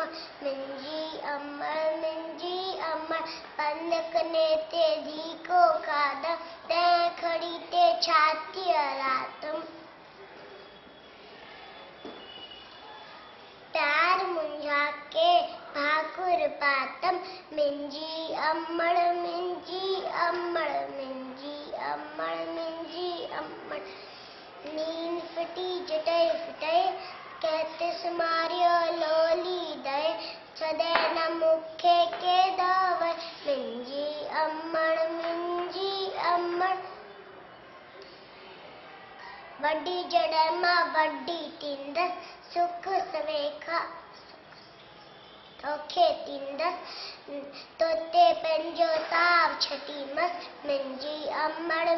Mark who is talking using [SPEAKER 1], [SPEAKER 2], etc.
[SPEAKER 1] अम्मा मिंजी अम्मा पंदक ने ते धी को खादा ते खड़ी ते छाती रातम तार मुंझा के भाकुर पातम मिंजी अम्मड़ नींद फटी जटाई फटाई कहते समारियो लोली दे सदे न मुखे के दावे मिंजी अम्मड़ वड्डी जड़े मां वड्डी तिंदस सुख सवेखा ओखे तिंदस तोते पंजो ताव छटी मस मिंजी अम्मड़